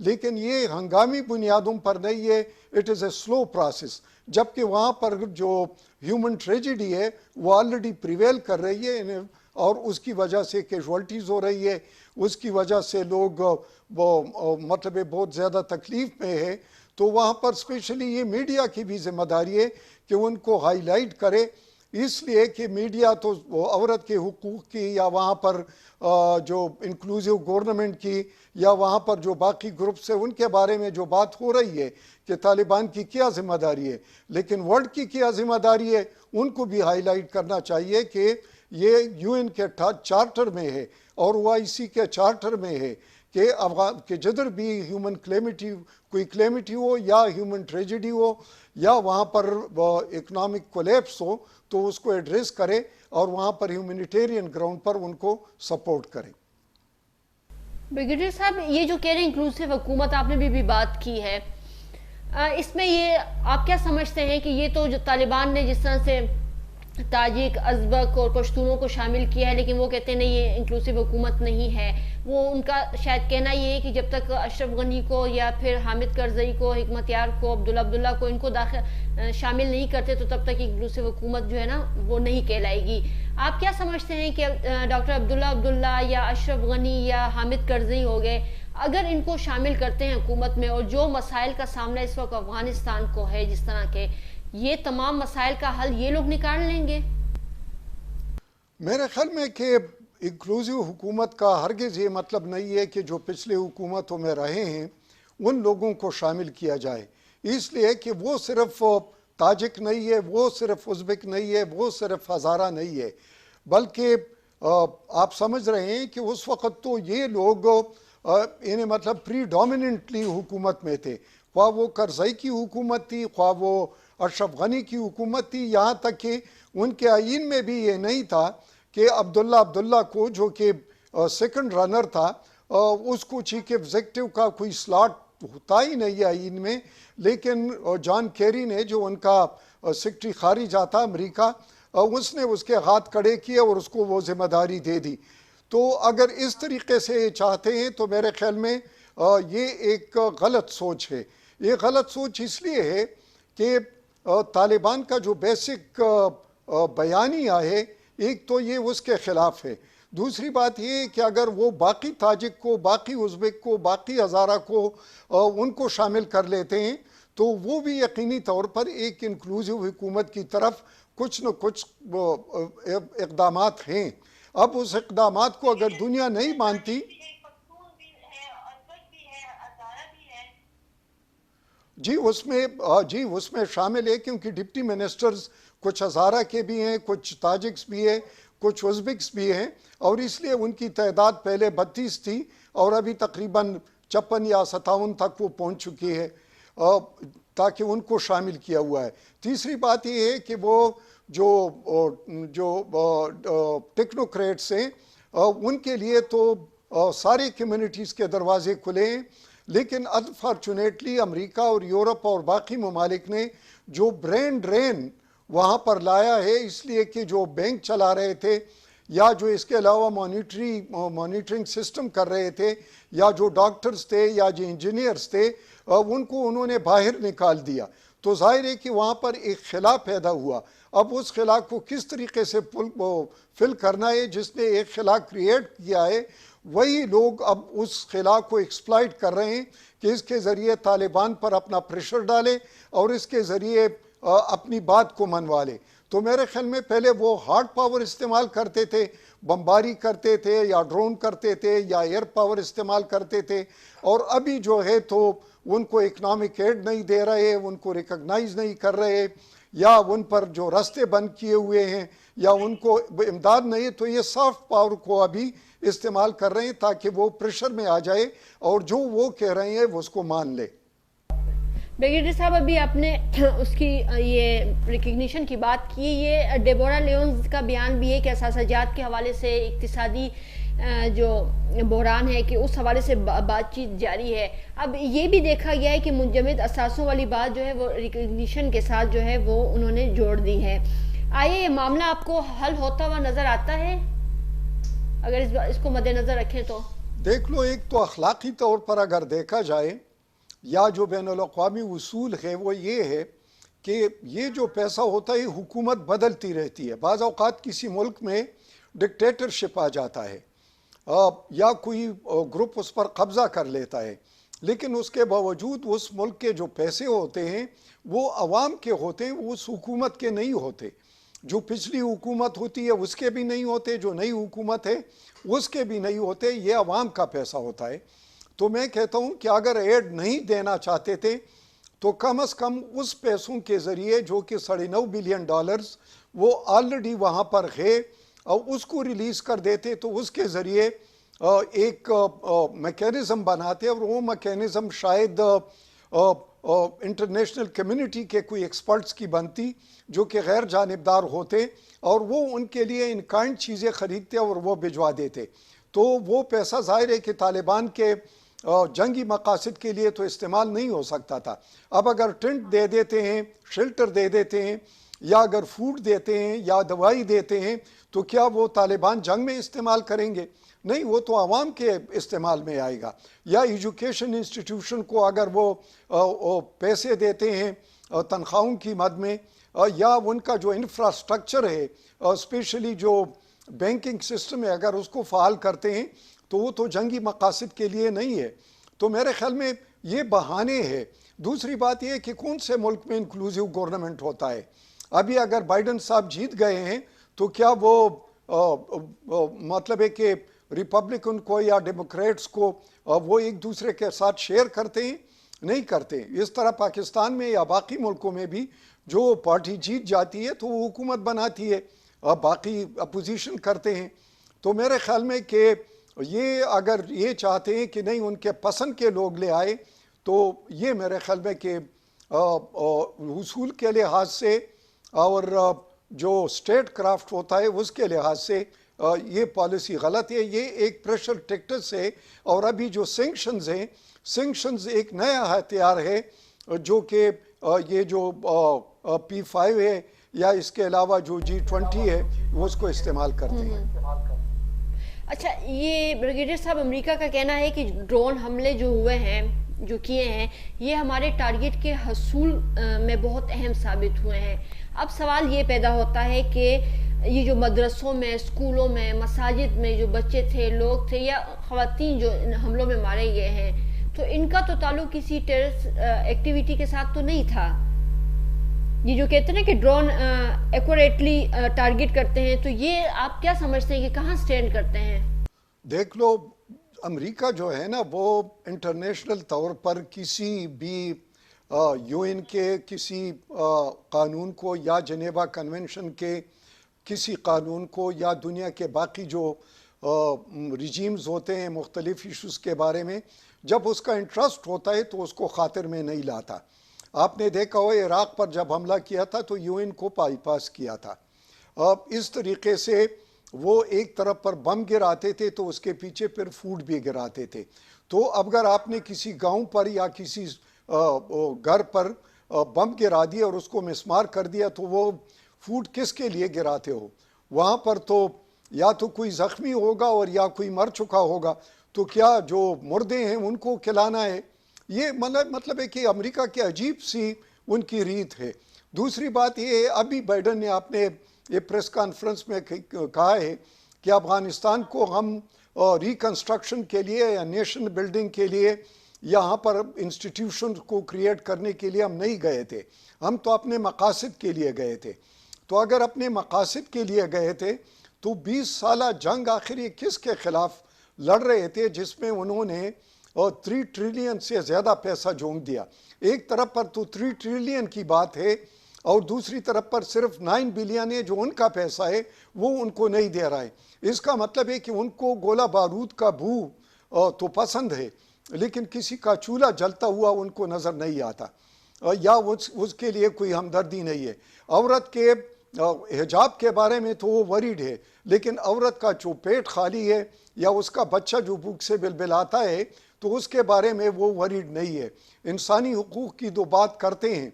لیکن یہ ہنگامی بنیادوں پر نہیں ہے، it is a slow process, جبکہ وہاں پر جو ہیومن ٹریجڈی ہے وہ آلریڈی پریویل کر رہی ہے اور اس کی وجہ سے کیجوالٹیز ہو رہی ہے، اس کی وجہ سے لوگ وہ مطلب بہت زیادہ تکلیف میں ہے. تو وہاں پر اسپیشلی یہ میڈیا کی بھی ذمہ داری ہے کہ ان کو ہائی لائٹ کرے، اس لیے کہ میڈیا تو عورت کے حقوق کی یا وہاں پر جو انکلوزیو گورنمنٹ کی یا وہاں پر جو باقی گروپس ہیں ان کے بارے میں جو بات ہو رہی ہے کہ طالبان کی کیا ذمہ داری ہے، لیکن ورلڈ کی کیا ذمہ داری ہے ان کو بھی ہائی لائٹ کرنا چاہیے کہ یہ یو این کے چارٹر میں ہے اور او آئی سی کے چارٹر میں ہے کہ جدھر بھی ہیومن کوئی کلیمٹی ہو یا ہیومن ٹریجڈی ہو یا وہاں پر اکنامک کولیپس ہو تو اس کو ایڈریس کرے اور وہاں پر ہیومینیٹیرین گراؤنڈ پر ان کو سپورٹ کرے. بریگیڈیئر صاحب، یہ جو کہہ رہے ہیں انکلوسیو حکومت، آپ نے بھی بات کی ہے، اس میں یہ آپ کیا سمجھتے ہیں کہ یہ تو جو طالبان نے جس طرح سے تاجک، ازبک اور پشتونوں کو شامل کیا ہے، لیکن وہ کہتے ہیں نہیں یہ انکلوسیو حکومت نہیں ہے، وہ ان کا شاید کہنا یہ ہے کہ جب تک اشرف غنی کو یا پھر حامد کرزئی کو، حکمت یار کو، عبداللہ کو ان کو شامل نہیں کرتے تو تب تک انکلوسیو حکومت جو ہے نا وہ نہیں کہلائے گی. آپ کیا سمجھتے ہیں کہ ڈاکٹر عبداللہ یا اشرف غنی یا حامد کرزئی ہو گئے، اگر ان کو شامل کرتے ہیں حکومت میں اور جو مسائل کا سامنا اس وقت افغانستان کو ہے جس طرح کے، یہ تمام مسائل کا حل یہ لوگ نکال لیں گے؟ میرے خیال میں کہ انکلوزیو حکومت کا ہرگز یہ مطلب نہیں ہے کہ جو پچھلے حکومتوں میں رہے ہیں ان لوگوں کو شامل کیا جائے، اس لیے کہ وہ صرف تاجک نہیں ہے، وہ صرف ازبک نہیں ہے، وہ صرف ہزارہ نہیں ہے، بلکہ آپ سمجھ رہے ہیں کہ اس وقت تو یہ لوگ انہیں مطلب پری ڈومیننٹلی حکومت میں تھے، خواہ وہ کرزئی کی حکومت تھی، خواہ وہ اشرف غنی کی حکومت تھی، یہاں تک کہ ان کے آئین میں بھی یہ نہیں تھا کہ عبداللہ کو جو کہ سیکنڈ رنر تھا اس کو چیف ایگزیکٹو کا کوئی سلاٹ ہوتا ہی نہیں آئین میں، لیکن جان کیری نے جو ان کا سیکرٹری خارجہ تھا امریکہ، اس نے اس کے ہاتھ کڑے کیے اور اس کو وہ ذمہ داری دے دی. تو اگر اس طریقے سے چاہتے ہیں تو میرے خیال میں یہ ایک غلط سوچ ہے. یہ غلط سوچ اس لیے ہے کہ طالبان کا جو بیسک بیانیہ ہے ایک تو یہ اس کے خلاف ہے، دوسری بات یہ کہ اگر وہ باقی تاجک کو، باقی ازبک کو، باقی ہزارہ کو ان کو شامل کر لیتے ہیں تو وہ بھی یقینی طور پر ایک انکلوزیو حکومت کی طرف کچھ نہ کچھ اقدامات ہیں. اب اس اقدامات کو اگر دنیا نہیں مانتی، جی اس میں شامل ہے کیونکہ ڈپٹی منسٹرز کچھ ہزارہ کے بھی ہیں، کچھ تاجکس بھی ہیں، کچھ ازبکس بھی ہیں، اور اس لیے ان کی تعداد پہلے 32 تھی اور ابھی تقریباً 56 یا 57 تک وہ پہنچ چکی ہے تاکہ ان کو شامل کیا ہوا ہے. تیسری بات یہ ہے کہ وہ جو ٹیکنوکریٹس ہیں ان کے لیے تو ساری کمیونٹیز کے دروازے کھلے ہیں، لیکن انفارچونیٹلی امریکہ اور یورپ اور باقی ممالک نے جو برین ڈرین وہاں پر لایا ہے، اس لیے کہ جو بینک چلا رہے تھے یا جو اس کے علاوہ مانیٹرنگ سسٹم کر رہے تھے یا جو ڈاکٹرز تھے یا جو انجینئرز تھے ان کو انہوں نے باہر نکال دیا. تو ظاہر ہے کہ وہاں پر ایک خلا پیدا ہوا. اب اس خلا کو کس طریقے سے فل کرنا ہے، جس نے ایک خلا کریٹ کیا ہے وہی لوگ اب اس خلا کو ایکسپلائٹ کر رہے ہیں کہ اس کے ذریعے طالبان پر اپنا پریشر ڈالے اور اس کے ذریعے اپنی بات کو منوا لے. تو میرے خیال میں پہلے وہ ہارڈ پاور استعمال کرتے تھے، بمباری کرتے تھے یا ڈرون کرتے تھے یا ایئر پاور استعمال کرتے تھے، اور ابھی جو ہے تو ان کو اکنامک ایڈ نہیں دے رہے، ان کو ریکگنائز نہیں کر رہے، یا ان پر جو راستے بند کیے ہوئے ہیں یا ان کو امداد نہیں، تو یہ سافٹ پاور کو ابھی استعمال کر رہے ہیں تاکہ وہ پریشر میں آ جائے اور جو وہ کہہ رہے ہیں وہ اس کو مان لے. بریگیڈیئر صاحب، ابھی آپ نے اس کی یہ ریکگنیشن کی بات کی، یہ ڈیبورا لیونز کا بیان بھی ہے کہ اثاثہ جات کے حوالے سے اقتصادی جو بحران ہے کہ اس حوالے سے بات چیت جاری ہے. اب یہ بھی دیکھا گیا ہے کہ منجمد اثاثوں والی بات جو ہے وہ ریکگنیشن کے ساتھ جو ہے وہ انہوں نے جوڑ دی ہے. آئے یہ معاملہ آپ کو حل ہوتا ہوا نظر آتا ہے اگر اس کو مد نظر رکھیں تو؟ دیکھ لو، ایک تو اخلاقی طور پر اگر دیکھا جائے یا جو بین الاقوامی اصول ہے وہ یہ ہے کہ یہ جو پیسہ ہوتا ہے حکومت بدلتی رہتی ہے. بعض اوقات کسی ملک میں ڈکٹیٹرشپ آ جاتا ہے یا کوئی گروپ اس پر قبضہ کر لیتا ہے، لیکن اس کے باوجود اس ملک کے جو پیسے ہوتے ہیں وہ عوام کے ہوتے ہیں، وہ اس حکومت کے نہیں ہوتے. جو پچھلی حکومت ہوتی ہے اس کے بھی نہیں ہوتے، جو نئی حکومت ہے اس کے بھی نہیں ہوتے، یہ عوام کا پیسہ ہوتا ہے. تو میں کہتا ہوں کہ اگر ایڈ نہیں دینا چاہتے تھے تو کم از کم اس پیسوں کے ذریعے جو کہ $9.5 بلین وہ آلریڈی وہاں پر ہے اور اس کو ریلیز کر دیتے تو اس کے ذریعے ایک میکینزم بناتے، اور وہ میکینزم شاید انٹرنیشنل کمیونٹی کے کوئی ایکسپرٹس کی بنتی جو کہ غیر جانبدار ہوتے، اور وہ ان کے لیے ان کائنڈ چیزیں خریدتے اور وہ بھجوا دیتے. تو وہ پیسہ ظاہر ہے کہ طالبان کے جنگی مقاصد کے لیے تو استعمال نہیں ہو سکتا تھا. اب اگر ٹینٹ دے دیتے ہیں، شیلٹر دے دیتے ہیں، یا اگر فوڈ دیتے ہیں یا دوائی دیتے ہیں تو کیا وہ طالبان جنگ میں استعمال کریں گے؟ نہیں، وہ تو عوام کے استعمال میں آئے گا. یا ایجوکیشن انسٹیٹیوشن کو اگر وہ پیسے دیتے ہیں تنخواہوں کی مد میں، یا ان کا جو انفراسٹرکچر ہے اسپیشلی جو بینکنگ سسٹم ہے اگر اس کو فعال کرتے ہیں تو وہ تو جنگی مقاصد کے لیے نہیں ہے. تو میرے خیال میں یہ بہانے ہیں. دوسری بات یہ ہے کہ کون سے ملک میں انکلوزیو گورنمنٹ ہوتا ہے. ابھی اگر بائیڈن صاحب جیت گئے ہیں تو کیا وہ مطلب ہے کہ ریپبلکن کو یا ڈیموکریٹس کو وہ ایک دوسرے کے ساتھ شیئر کرتے ہیں؟ نہیں کرتے. اس طرح پاکستان میں یا باقی ملکوں میں بھی جو پارٹی جیت جاتی ہے تو وہ حکومت بناتی ہے، باقی اپوزیشن کرتے ہیں. تو میرے خیال میں کہ یہ اگر یہ چاہتے ہیں کہ نہیں ان کے پسند کے لوگ لے آئے تو یہ میرے خیال میں کہ اصول کے لحاظ سے اور جو سٹیٹ کرافٹ ہوتا ہے اس کے لحاظ سے یہ پالیسی غلط ہے. یہ ایک پریشر ٹیکٹس ہے. اور ابھی جو سینکشنز ہیں، سینکشنز ایک نیا ہتھیار ہے جو کہ یہ جو P5 ہے یا اس کے علاوہ جو G20 ہے وہ اس کو استعمال کرتے ہیں. اچھا، یہ بریگیڈیئر صاحب امریکہ کا کہنا ہے کہ ڈرون حملے جو ہوئے ہیں، جو کیے ہیں، یہ ہمارے ٹارگٹ کے حصول میں بہت اہم ثابت ہوئے ہیں. اب سوال یہ پیدا ہوتا ہے کہ یہ جو مدرسوں میں، اسکولوں میں، مساجد میں جو بچے تھے، لوگ تھے یا خواتین جو ان حملوں میں مارے گئے ہیں، تو ان کا تو تعلق کسی ٹیررسٹ ایکٹیویٹی کے ساتھ تو نہیں تھا. یہ جو کہتے ہیں کہ ڈرون ایکوریٹلی ٹارگٹ کرتے ہیں، تو یہ آپ کیا سمجھتے ہیں کہ کہاں سٹینڈ کرتے ہیں؟ دیکھ لو، امریکہ جو ہے نا وہ انٹرنیشنل طور پر کسی بھی UN کے کسی قانون کو یا جنیوا کنونشن کے کسی قانون کو یا دنیا کے باقی جو ریجیمز ہوتے ہیں مختلف ایشوز کے بارے میں، جب اس کا انٹرسٹ ہوتا ہے تو اس کو خاطر میں نہیں لاتا. آپ نے دیکھا ہو عراق پر جب حملہ کیا تھا تو UN کو بائی پاس کیا تھا. اس طریقے سے وہ ایک طرف پر بم گراتے تھے تو اس کے پیچھے پھر فوڈ بھی گراتے تھے. تو اب اگر آپ نے کسی گاؤں پر یا کسی گھر پر بم گرا دیا اور اس کو مسمار کر دیا تو وہ فوڈ کس کے لیے گراتے ہو؟ وہاں پر تو یا تو کوئی زخمی ہوگا اور یا کوئی مر چکا ہوگا، تو کیا جو مردے ہیں ان کو کھلانا ہے؟ یہ مطلب ہے کہ امریکہ کی عجیب سی ان کی ریت ہے. دوسری بات یہ ہے، ابھی بائیڈن نے آپ نے یہ پریس کانفرنس میں کہا ہے کہ افغانستان کو ہم ریکنسٹرکشن کے لیے یا نیشن بلڈنگ کے لیے یہاں پر انسٹیٹیوشن کو کریٹ کرنے کے لیے ہم نہیں گئے تھے، ہم تو اپنے مقاصد کے لیے گئے تھے. تو اگر اپنے مقاصد کے لیے گئے تھے تو 20 سالہ جنگ آخر یہ کس کے خلاف لڑ رہے تھے جس میں انہوں نے 3 ٹریلین سے زیادہ پیسہ جھونک دیا. ایک طرف پر تو 3 ٹریلین کی بات ہے اور دوسری طرف پر صرف 9 بلین ہے جو ان کا پیسہ ہے وہ ان کو نہیں دے رہا ہے. اس کا مطلب ہے کہ ان کو گولہ بارود کا بو تو پسند ہے لیکن کسی کا چولہا جلتا ہوا ان کو نظر نہیں آتا یا اس کے لیے کوئی ہمدردی نہیں ہے. عورت کے حجاب کے بارے میں تو وہ وریڈ ہے، لیکن عورت کا جو پیٹ خالی ہے یا اس کا بچہ جو بھوک سے بلبلاتا ہے تو اس کے بارے میں وہ وریڈ نہیں ہے. انسانی حقوق کی تو بات کرتے ہیں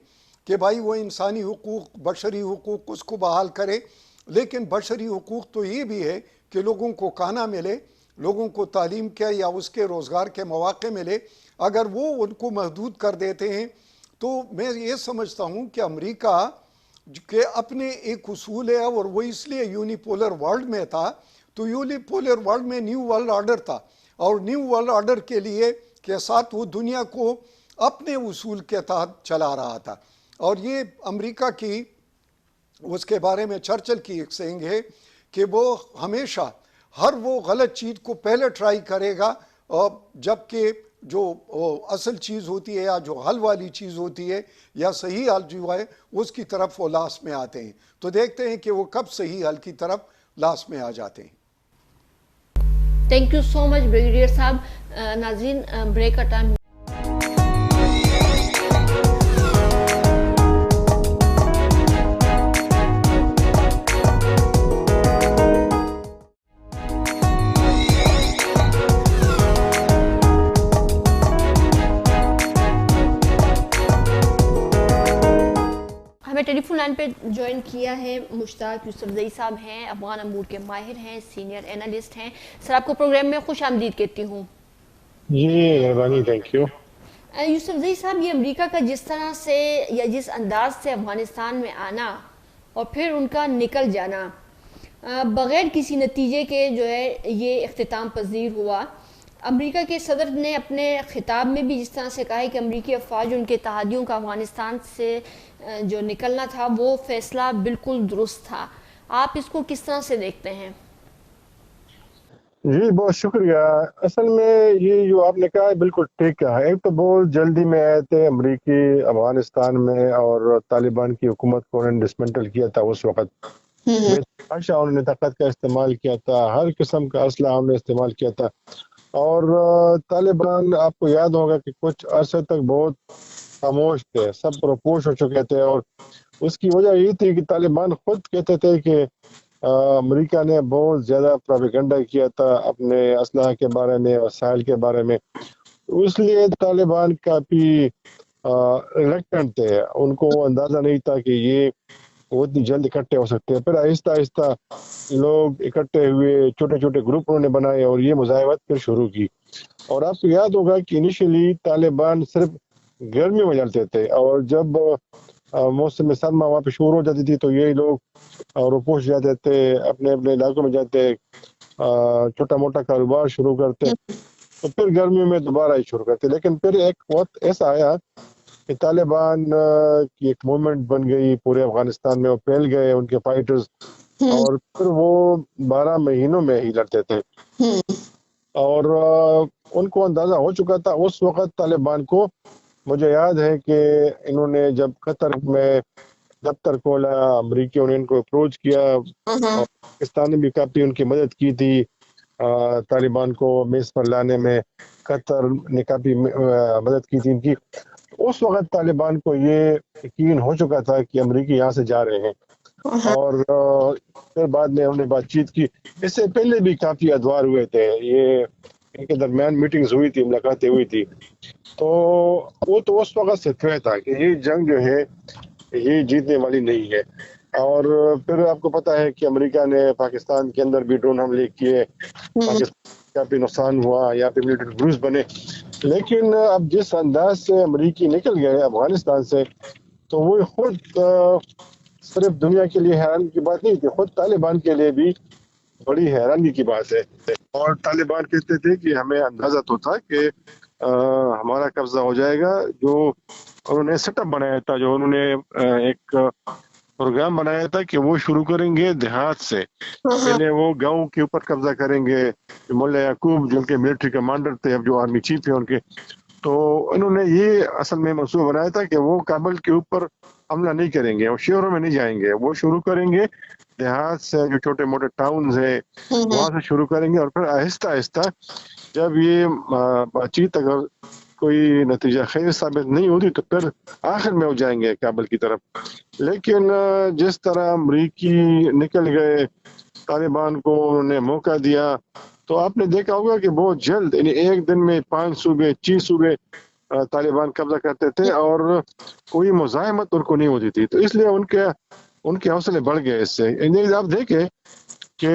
کہ بھائی وہ انسانی حقوق، بشری حقوق اس کو بحال کرے، لیکن بشری حقوق تو یہ بھی ہے کہ لوگوں کو کھانا ملے، لوگوں کو تعلیم کے یا اس کے روزگار کے مواقع ملے، اگر وہ ان کو محدود کر دیتے ہیں تو میں یہ سمجھتا ہوں کہ امریکہ کہ اپنے ایک اصول ہے، اور وہ اس لیے یونیپولر ورلڈ میں تھا، تو یونیپولر ورلڈ میں نیو ورلڈ آرڈر تھا، اور نیو ورلڈ آرڈر کے لیے کے ساتھ وہ دنیا کو اپنے اصول کے تحت چلا رہا تھا۔ اور یہ امریکہ کی اس کے بارے میں چرچل کی ایک سینگ ہے کہ وہ ہمیشہ ہر وہ غلط چیز کو پہلے ٹرائی کرے گا، جبکہ جو اصل چیز ہوتی ہے یا جو حل والی چیز ہوتی ہے یا صحیح حل جو ہے اس کی طرف وہ لاسٹ میں آتے ہیں۔ تو دیکھتے ہیں کہ وہ کب صحیح حل کی طرف لاسٹ میں آ جاتے ہیں۔ Thank you so much brigadier صاحب۔ ناظرین، بریک کا ٹائم ٹیلی فون لائن پہ جوائن کیا ہے مشتاق یوسف زئی صاحب ہیں، افغان امور کے ماہر ہیں، سینئر اینالسٹ ہیں۔ سر آپ کو پروگرام میں خوش آمدید کہتی ہوں۔ جی مہربانی، تھینک یو۔ یوسف زئی صاحب، یہ امریکہ کا جس طرح سے یا جس انداز سے افغانستان میں آنا اور پھر ان کا نکل جانا بغیر کسی نتیجے کے جو ہے یہ اختتام پذیر ہوا۔ امریکہ کے صدر نے اپنے خطاب میں بھی جس طرح سے کہا ہے کہ امریکی افواج ان کے اتحادیوں کا افغانستان سے جو نکلنا تھا وہ فیصلہ بالکل درست تھا۔ آپ اس کو کس طرح سے دیکھتے ہیں؟ جی بہت شکریہ۔ اصل میں یہ جو آپ نے کہا ہے بالکل ٹھیک کہا ہے۔ ایک تو بہت جلدی میں آئے تھے امریکی افغانستان میں، اور طالبان کی حکومت کو انہوں نے ڈسمنٹل کیا تھا اس وقت۔ انہوں نے طاقت کا استعمال کیا تھا، ہر قسم کا اسلحہ انہوں نے استعمال کیا تھا، اور طالبان آپ کو یاد ہوگا کہ کچھ عرصے تک بہت خاموش تھے، سب پرپوش ہو چکے تھے، اور اس کی وجہ یہ تھی کہ طالبان خود کہتے تھے کہ امریکہ نے بہت زیادہ پروپیگنڈا کیا تھا اپنے اسلحہ کے بارے میں، وسائل کے بارے میں، اس لیے طالبان کافی ریلیکٹنٹ تھے، ان کو اندازہ نہیں تھا کہ یہ اتنی جلد اکٹھے ہو سکتے ہیں۔ پھر آہستہ آہستہ لوگ اکٹھے ہوئے، چھوٹے چھوٹے گروپ انہوں نے بنائے اور یہ مظاہرات پھر شروع کی۔ اور آپ کو یاد ہوگا کہ انیشلی طالبان صرف گرمی میں جلتے تھے، اور جب موسم سرما وہاں پہ شروع ہو جاتی تھی تو یہ لوگ روپوش جاتے تھے، اپنے اپنے علاقوں میں جاتے، چھوٹا موٹا کاروبار شروع کرتے، تو پھر گرمیوں میں دوبارہ ہی شروع کرتے۔ لیکن پھر ایک وقت ایسا آیا کہ طالبان کی ایک موومنٹ بن گئی پورے افغانستان میں، وہ پھیل گئے ان کے فائٹرز، اور پھر وہ 12 مہینوں میں ہی لڑتے تھے، اور ان کو اندازہ ہو چکا تھا اس وقت طالبان کو۔ مجھے یاد ہے کہ انہوں نے جب قطر میں دفتر کھولا، امریکیوں نے ان کو اپروچ کیا، اور پاکستان نے بھی کافی ان کی مدد کی تھی طالبان کو میز پر لانے میں، قطر نے کافی مدد کی تھی ان کی۔ اس وقت طالبان کو یہ یقین ہو چکا تھا کہ امریکی یہاں سے جا رہے ہیں، اور پھر بعد میں انہوں نے بات چیت کی۔ اس سے پہلے بھی کافی ادوار ہوئے تھے، یہ ان کے درمیان میٹنگز ہوئی تھی، ملاقاتیں ہوئی تھی، تو وہ تو اس وقت سے طے تھا کہ یہ جنگ جو ہے یہ جیتنے والی نہیں ہے۔ اور پھر آپ کو پتہ ہے کہ امریکہ نے پاکستان کے اندر بھی ڈرون حملے کیے، پاکستان کا بھی نقصان ہوا، یہاں پہ ملٹری بروز بنے۔ لیکن اب جس انداز سے امریکی نکل گئے افغانستان سے، تو وہ خود صرف دنیا کے لیے حیران کی بات نہیں تھی، خود طالبان کے لیے بھی بڑی حیرانی کی بات ہے۔ اور طالبان کہتے تھے کہ ہمیں اندازہ تو تھا کہ ہمارا قبضہ ہو جائے گا۔ جو انہوں نے سیٹ اپ بنایا تھا، جو انہوں نے ایک پروگرام بنایا تھا کہ وہ شروع کریں گے دیہات سے، پہلے وہ گاؤں کے اوپر قبضہ کریں گے۔ مولا یعقوب جو ان کے ملٹری کمانڈر تھے، اب جو آرمی چیف ہیں ان کے، تو انہوں نے یہ اصل میں منصوبہ بنایا تھا کہ وہ کابل کے اوپر حملہ نہیں کریں گے، وہ شہروں میں نہیں جائیں گے، وہ شروع کریں گے دیہات سے، جو چھوٹے موٹے ٹاؤنز ہیں وہاں سے شروع کریں گے، اور پھر آہستہ آہستہ جب یہ بات چیت اگر کوئی نتیجہ خیر ثابت نہیں ہوتی تو پھر آخر میں ہو جائیں گے کابل کی طرف۔ لیکن جس طرح امریکی نکل گئے، طالبان کو انہوں نے موقع دیا، تو آپ نے دیکھا ہوگا کہ بہت جلد، یعنی ایک دن میں 5 صوبے 6 صوبے طالبان قبضہ کرتے تھے، اور کوئی مزاحمت ان کو نہیں ہوتی تھی، تو اس لیے ان کے حوصلے بڑھ گئے اس سے۔ یعنی آپ دیکھیں کہ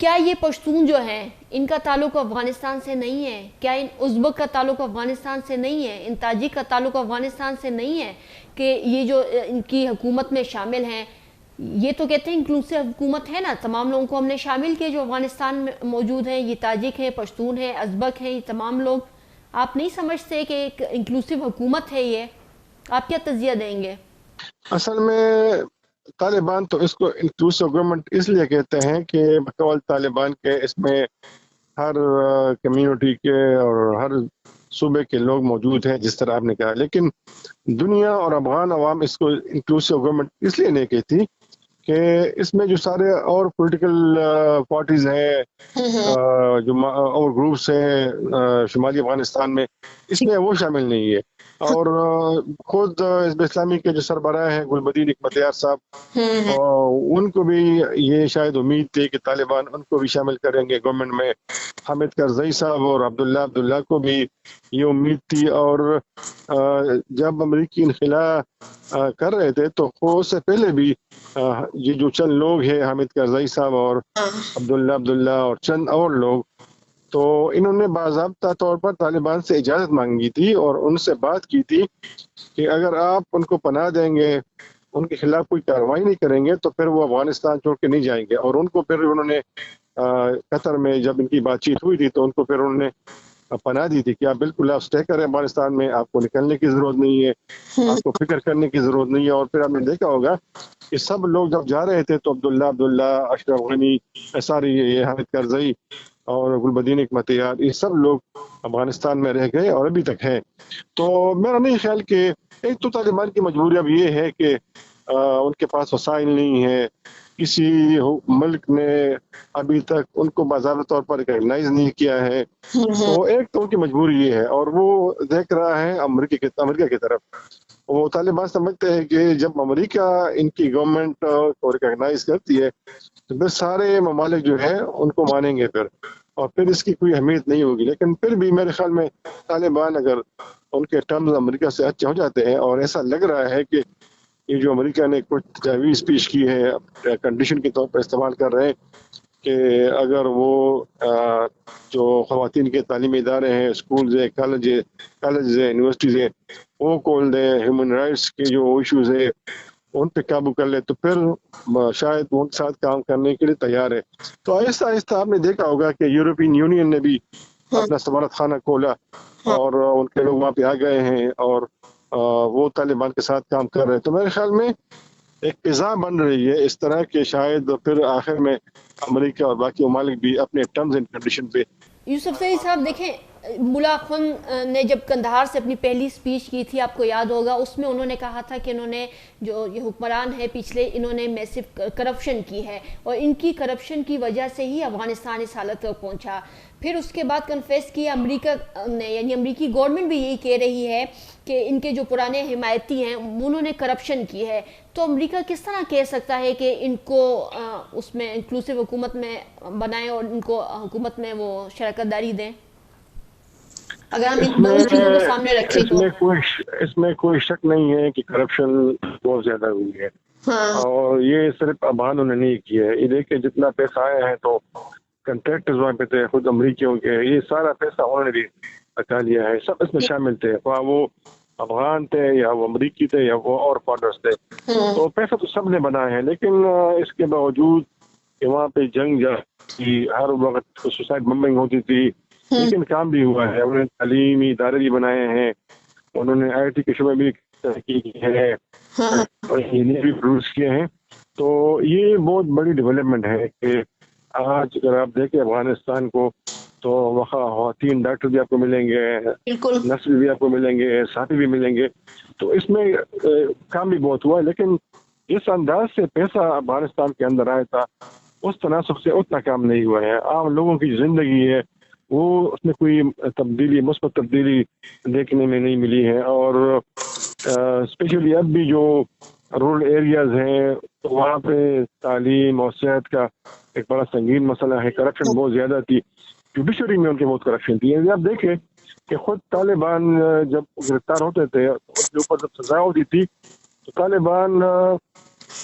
کیا یہ پشتون جو ہیں ان کا تعلق افغانستان سے نہیں ہے؟ کیا ان ازبک کا تعلق افغانستان سے نہیں ہے؟ ان تاجک کا تعلق افغانستان سے نہیں ہے کہ یہ جو ان کی حکومت میں شامل ہیں؟ یہ تو کہتے ہیں انکلوسیو حکومت ہے نا، تمام لوگوں کو ہم نے شامل کیا جو افغانستان میں موجود ہیں، یہ تاجک ہیں، پشتون ہیں، ازبک ہیں، یہ تمام لوگ. آپ نہیں سمجھتے کہ ایک انکلوسیو حکومت ہے یہ؟ آپ کیا تجزیہ دیں گے؟ اصل میں طالبان تو اس کو انکلوسیو گورنمنٹ اس لیے کہتے ہیں کہ بقول طالبان کے اس میں ہر کمیونٹی کے اور ہر صوبے کے لوگ موجود ہیں جس طرح آپ نے کہا، لیکن دنیا اور افغان عوام اس کو انکلوسیو گورنمنٹ اس لیے نہیں کہتی کہ اس میں جو سارے اور پولیٹیکل پارٹیز ہیں جو اور گروپس ہیں شمالی افغانستان میں، اس میں وہ شامل نہیں ہے. اور خود حزب اسلامی کے جو سربراہ ہیں گلبدین حکمتیار صاحب، ان کو بھی یہ شاید امید تھی کہ طالبان ان کو بھی شامل کریں گے گورنمنٹ میں. حامد کرزئی صاحب اور عبداللہ کو بھی یہ امید تھی. اور جب امریکی انخلا کر رہے تھے تو اس سے پہلے بھی یہ جو چند لوگ ہیں حامد کرزئی صاحب اور عبداللہ اور چند اور لوگ، تو انہوں نے باضابطہ طور پر طالبان سے اجازت مانگی تھی اور ان سے بات کی تھی کہ اگر آپ ان کو پناہ دیں گے، ان کے خلاف کوئی کارروائی نہیں کریں گے تو پھر وہ افغانستان چھوڑ کے نہیں جائیں گے. اور ان کو پھر انہوں نے قطر میں جب ان کی بات چیت ہوئی تھی تو ان کو پھر انہوں نے پناہ دی تھی کہ آپ بالکل آپ اسٹے کریں افغانستان میں، آپ کو نکلنے کی ضرورت نہیں ہے، آپ کو فکر کرنے کی ضرورت نہیں ہے. اور پھر آپ نے دیکھا ہوگا کہ سب لوگ جب جا رہے تھے تو عبداللہ، اشرف غنی، ساری یہ حامد کرزئی اور گلبدین حکمتیار، یہ سب لوگ افغانستان میں رہ گئے اور ابھی تک ہیں. تو میرا نہیں خیال کہ ایک تو طالبان کی مجبوری اب یہ ہے کہ ان کے پاس وسائل نہیں ہے، کسی ملک نے ابھی تک ان کو باضابطہ طور پر ریکگنائز نہیں کیا ہے. تو ایک تو ان کی مجبوری یہ ہے، اور وہ دیکھ رہا ہے امریکہ کی طرف. وہ طالبان سمجھتے ہیں کہ جب امریکہ ان کی گورنمنٹ کو ریکگنائز کرتی ہے تو پھر سارے ممالک جو ہیں ان کو مانیں گے پھر، اور پھر اس کی کوئی اہمیت نہیں ہوگی. لیکن پھر بھی میرے خیال میں طالبان اگر ان کے ٹرمز امریکہ سے اچھے ہو جاتے ہیں، اور ایسا لگ رہا ہے کہ یہ جو امریکہ نے کچھ تجاویز پیش کی ہے کنڈیشن کے طور پر استعمال کر رہے ہیں کہ اگر وہ جو خواتین کے تعلیمی ادارے ہیں، اسکولز ہیں، کالجز ہیں، یونیورسٹیز ہیں، وہ کھول دیں، ہیومن رائٹس کے جو ایشوز ہیں ان پہ قابو کر لے تو پھر شاید ان کے ساتھ کام کرنے کے لیے تیار ہے. تو آہستہ آہستہ آپ نے دیکھا ہوگا کہ یورپین یونین نے بھی اپنا سفارت خانہ کھولا اور ان کے لوگ وہاں پہ آ گئے ہیں اور وہ طالبان کے ساتھ کام کر رہے ہیں. تو میرے خیال میں ایک فضا بن رہی ہے اس طرح کہ شاید پھر آخر میں امریکہ اور باقی ممالک بھی اپنے ٹرمز اینڈ کنڈیشن پہ. یوسف زئی صاحب دیکھیں، ملا خن نے جب قندھار سے اپنی پہلی سپیچ کی تھی، آپ کو یاد ہوگا، اس میں انہوں نے کہا تھا کہ انہوں نے جو یہ حکمران ہے پچھلے، انہوں نے میسو کرپشن کی ہے اور ان کی کرپشن کی وجہ سے ہی افغانستان اس حالت تک پہنچا. پھر اس کے بعد کنفیس کیا امریکہ نے، یعنی امریکی گورنمنٹ بھی یہی کہہ رہی ہے کہ ان کے جو پرانے حمایتی ہیں انہوں نے کرپشن کی ہے. تو امریکہ کس طرح کہہ سکتا ہے کہ ان کو اس میں انکلوسیو حکومت میں بنائیں اور ان کو حکومت میں وہ شراکت داری دیں، اگر ہم ان دونوں چیزوں کو سامنے رکھیں تو؟ اس میں کوئی شک نہیں ہے کہ کرپشن بہت زیادہ ہوئی ہے. اور یہ صرف افغانوں نے نہیں کیا ہے. یہ دیکھیں جتنا پیسہ آیا ہے تو کنٹریکٹرز وہاں پہ تھے خود امریکیوں کے، یہ سارا پیسہ انہوں نے بھی بچا لیا ہے. سب اس میں شامل تھے، وہ افغان تھے یا وہ امریکی تھے یا وہ اور پارٹنرز تھے. تو پیسہ تو سب نے بنایا ہے، لیکن اس کے باوجود کہ وہاں پہ جنگ ہر وقت سوسائڈ بمبنگ ہوتی تھی، لیکن کام بھی ہوا ہے. انہوں نے تعلیمی ادارے بھی بنائے ہیں، انہوں نے آئی ٹی کے شعبے بھی ترقی کی ہے اور بھی پروڈیوس کیے ہیں. تو یہ بہت بڑی ڈیولپمنٹ ہے کہ آج اگر آپ دیکھیں افغانستان کو تو وہاں خواتین ڈاکٹر بھی آپ کو ملیں گے، نرس بھی آپ کو ملیں گے، صحافی بھی ملیں گے. تو اس میں کام بھی بہت ہوا ہے، لیکن اس انداز سے پیسہ افغانستان کے اندر آیا تھا اس تناسب سے اتنا کام نہیں ہوا ہے. عام لوگوں کی زندگی ہے وہ اس میں کوئی تبدیلی، مثبت تبدیلی دیکھنے میں نہیں ملی ہے. اور اسپیشلی اب بھی جو رورل ایریاز ہیں تو وہاں پہ تعلیم اور صحت کا ایک بڑا سنگین مسئلہ ہے. کرپشن بہت زیادہ تھی، جوڈیشری میں ان کے بہت کرپشن تھی. آپ دیکھیں کہ خود طالبان جب گرفتار ہوتے تھے ان کے اوپر جب سزا ہوتی تھی تو طالبان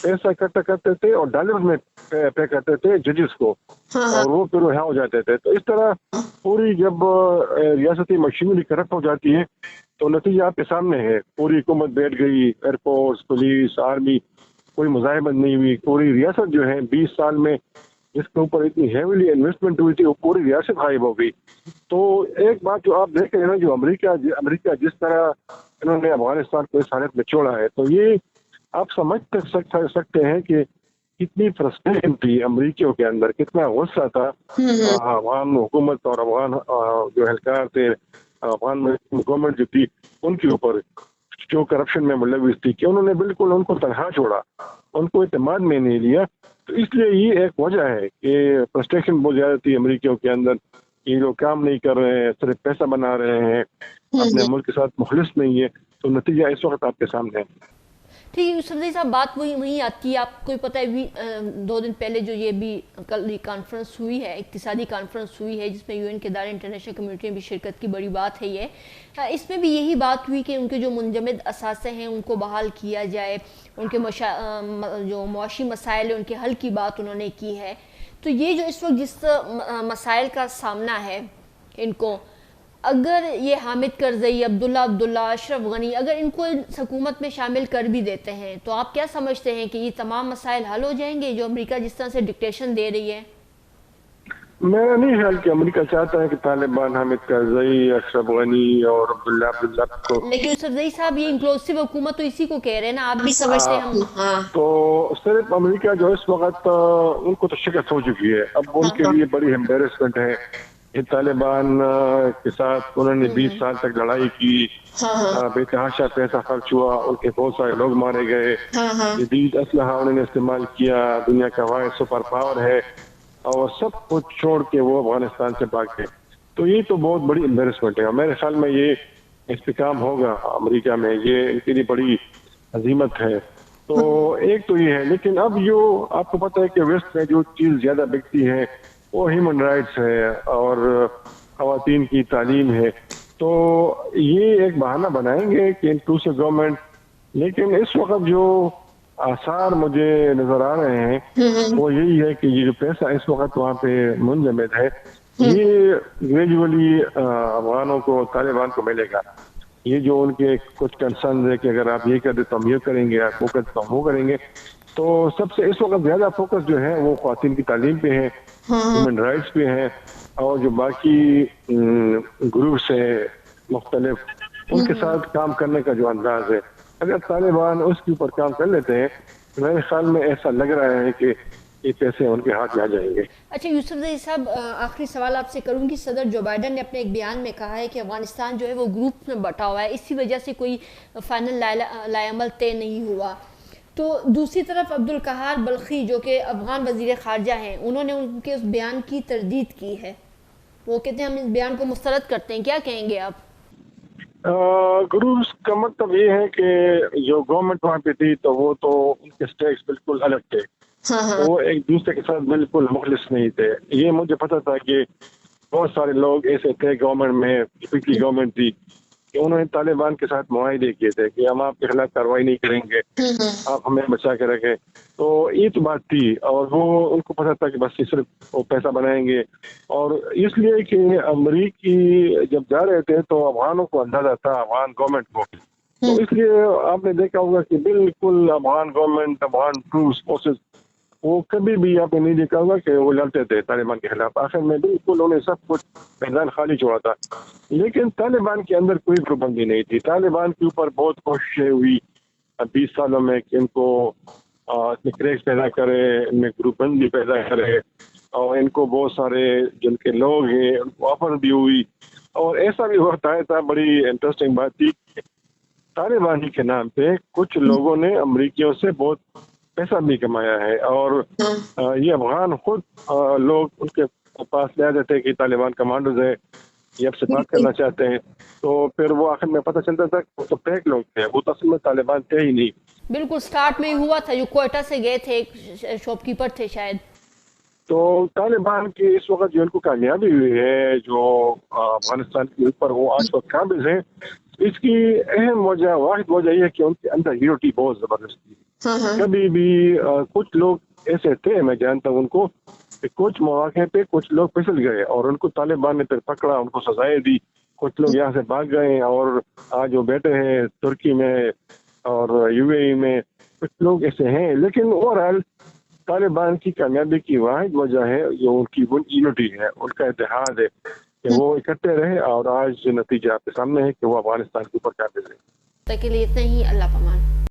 پیسہ اکٹھا کرتے تھے اور ڈالر میں پے کرتے تھے ججز کو, اور وہ پھر رہا ہو جاتے تھے. تو اس طرح پوری جب ریاستی مشینری کرپٹ ہو جاتی ہے تو نتیجہ آپ کے سامنے ہے. پوری حکومت بیٹھ گئی, ایئر فورس, پولیس, آرمی, کوئی مزاحمت نہیں ہوئی. پوری ریاست جو ہے 20 سال میں جس کے اوپر اتنی ہیویلی انویسٹمنٹ ہوئی تھی وہ پوری ریاست غائب ہو گئی. تو ایک بات جو آپ دیکھ رہے ہیں نا, جو امریکہ جس طرح انہوں نے افغانستان کو اس حالت میں چھوڑا ہے, تو یہ آپ سمجھ سکتے ہیں کہ کتنی فرسٹریشن تھی امریکیوں کے اندر, کتنا غصہ تھا افغان حکومت اور افغان جو اہلکار تھے, افغان گورنمنٹ جو تھی ان کے اوپر جو کرپشن میں ملوث تھی, کہ انہوں نے بالکل ان کو تنہا چھوڑا, ان کو اعتماد میں نہیں لیا. تو اس لیے یہ ایک وجہ ہے کہ فرسٹریشن بہت زیادہ تھی امریکیوں کے اندر. یہ لوگ کام نہیں کر رہے ہیں, صرف پیسہ بنا رہے ہیں, اپنے ملک کے ساتھ مخلص نہیں ہے. تو نتیجہ اس وقت آپ کے سامنے ہے. ٹھیک ہے یوسف زئی صاحب, بات وہی آتی ہے. آپ کو پتہ ہے 2 دن پہلے جو یہ بھی کل کانفرنس ہوئی ہے, اقتصادی کانفرنس ہوئی ہے, جس میں UN کے ادارے انٹرنیشنل کمیونٹی میں بھی شرکت کی, بڑی بات ہے یہ. اس میں بھی یہی بات ہوئی کہ ان کے جو منجمد اثاثے ہیں ان کو بحال کیا جائے, ان کے جو معاشی مسائل ہیں ان کے حل کی بات انہوں نے کی ہے. تو یہ جو اس وقت جس مسائل کا سامنا ہے ان کو, اگر یہ حامد کرزئی, عبداللہ, اشرف غنی اگر ان کو حکومت میں شامل کر بھی دیتے ہیں, تو آپ کیا سمجھتے ہیں کہ یہ تمام مسائل حل ہو جائیں گے جو امریکہ جس طرح سے ڈکٹیشن دے رہی ہے؟ میرا نہیں خیال کہ امریکہ چاہتا ہے کہ طالبان حامد کرزئی, اشرف غنی اور عبداللہ کو. لیکن یوسف زئی صاحب یہ انکلوسیو حکومت تو اسی کو کہہ رہے ہیں نا, آپ بھی سمجھتے ہیں. تو صرف امریکہ جو اس وقت ان کو تو شکست ہو چکی ہے, اب ان کے لیے بڑی امبیرسمنٹ ہے. یہ طالبان کے ساتھ انہوں نے 20 سال تک لڑائی کی, بے تحاشا پیسہ خرچ ہوا, ان کے بہت سارے لوگ مارے گئے, جدید اسلحہ انہوں نے استعمال کیا, دنیا کا واحد سپر پاور ہے, اور سب کچھ چھوڑ کے وہ افغانستان سے بھاگ گئے. تو یہ تو بہت بڑی امبیرسمنٹ ہے, اور میرے خیال میں یہ استحکام ہوگا امریکہ میں, یہ ان کے لیے بڑی عظیمت ہے. تو ایک تو یہ ہے. لیکن اب جو آپ کو پتہ ہے کہ ویسٹ میں جو چیز زیادہ بکتی ہے وہ ہیومن رائٹس ہے اور خواتین کی تعلیم ہے. تو یہ ایک بہانہ بنائیں گے کہ انکلوسیو گورنمنٹ, لیکن اس وقت جو آثار مجھے نظر آ رہے ہیں وہ یہی ہے کہ یہ جو پیسہ اس وقت وہاں پہ منجمد ہے, یہ گریجولی افغانوں کو, طالبان کو ملے گا. یہ جو ان کے کچھ کنسرنز ہے کہ اگر آپ یہ کر دیں تو ہم یہ کریں گے, آپ وہ کریں تو ہم وہ کریں گے. تو سب سے اس وقت زیادہ فوکس جو ہے وہ خواتین کی تعلیم پہ ہے, ہیومن رائٹس پہ ہے, اور جو باقی گروپس ہیں مختلف ان کے ساتھ کام کرنے کا جو انداز ہے, اگر طالبان اس کے اوپر کام کر لیتے ہیں تو میرے خیال میں ایسا لگ رہا ہے کہ یہ پیسے ان کے ہاتھ میں آ جائیں گے. اچھا یوسف زئی صاحب, آخری سوال آپ سے کروں گی. صدر جو بائیڈن نے اپنے ایک بیان میں کہا ہے کہ افغانستان جو ہے وہ گروپ میں بٹا ہوا ہے, اسی وجہ سے کوئی فائنل لائے عمل طے نہیں ہوا. تو دوسری طرف عبدالقہار بلخی جو کہ افغان وزیر خارجہ ہیں, انہوں نے ان کے اس بیان کی تردید کی ہے. وہ کہتے ہیں ہم اس بیان کو مسترد کرتے ہیں. کیا کہیں گے آپ؟ گروپس کا مطلب یہ ہے کہ جو گورنمنٹ وہاں پہ تھی تو وہ تو ان کے سٹیکس بالکل الگ تھے, وہ ایک دوسرے کے ساتھ بالکل مخلص نہیں تھے. یہ مجھے پتا تھا کہ بہت سارے لوگ ایسے تھے گورنمنٹ میں, پچھلی گورنمنٹ تھی, کہ انہوں نے طالبان کے ساتھ معاہدے کیے تھے کہ ہم آپ کے خلاف کارروائی نہیں کریں گے, آپ ہمیں بچا کے رکھیں. تو یہ تو بات تھی, اور وہ ان کو پتا تھا کہ بس یہ صرف وہ پیسہ بنائیں گے. اور اس لیے کہ امریکی جب جا رہے تھے تو افغانوں کو اندازہ تھا, افغان گورنمنٹ کو, تو اس لیے آپ نے دیکھا ہوگا کہ بالکل Afghan government, Afghan troops forces, وہ کبھی بھی آپ نے نہیں دیکھا ہوگا کہ وہ لڑتے تھے طالبان کے خلاف. آخر میں بالکل انہوں نے سب کچھ میدان خالی چھوڑا تھا. لیکن طالبان کے اندر کوئی گروپ بندی نہیں تھی. طالبان کے اوپر بہت کوششیں ہوئی 20 سالوں میں کہ ان کو کریکس پیدا کرے, ان میں گروپ بندی پیدا کرے, اور ان کو بہت سارے جن کے لوگ ہیں ان کو آفر بھی ہوئی. اور ایسا بھی ہوتا ہے, بڑی انٹرسٹنگ بات تھی, طالبانی کے نام پہ کچھ لوگوں نے امریکیوں سے بہت پیسہ بھی کمایا ہے. اور یہ افغان خود لوگ ان کے پاس لے آتے تھے کہ طالبان کمانڈرز ہیں, یہ اب سے بات کرنا چاہتے ہیں. تو پھر وہ آخر میں پتہ چلتا تھا کہ وہ تو فیک لوگ تھے, وہ اصل میں طالبان تھے ہی نہیں. بالکل سٹارٹ میں ہی ہوا تھا, جو کوئٹہ سے گئے تھے, شاپ کیپر تھے شاید. تو طالبان کی اس وقت جو ان کو کامیابی ہوئی ہے جو افغانستان کے اوپر وہ آج وقت قابض ہیں، اس کی اہم وجہ، واحد وجہ یہ ہے کہ ان کے اندر یونٹی بہت زبردست تھی۔ کبھی بھی کچھ لوگ ایسے تھے، میں جانتا ہوں ان کو، کہ کچھ مواقع پہ کچھ لوگ پھسل گئے اور ان کو طالبان نے پھر پکڑا، ان کو سزائیں دی، کچھ لوگ یہاں سے بھاگ گئے اور آج وہ بیٹھے ہیں ترکی میں اور یو اے ای میں، کچھ لوگ ایسے ہیں۔ لیکن اوورآل طالبان کی کامیابی کی واحد وجہ ہے جو ان کی یونٹی ہے، ان کا اتحاد ہے کہ وہ اکٹھے رہے، اور آج نتیجہ آپ کے سامنے ہے کہ وہ افغانستان کے اوپر قابض ہے۔ تک کے لیے اتنا ہی، اللہ پامان۔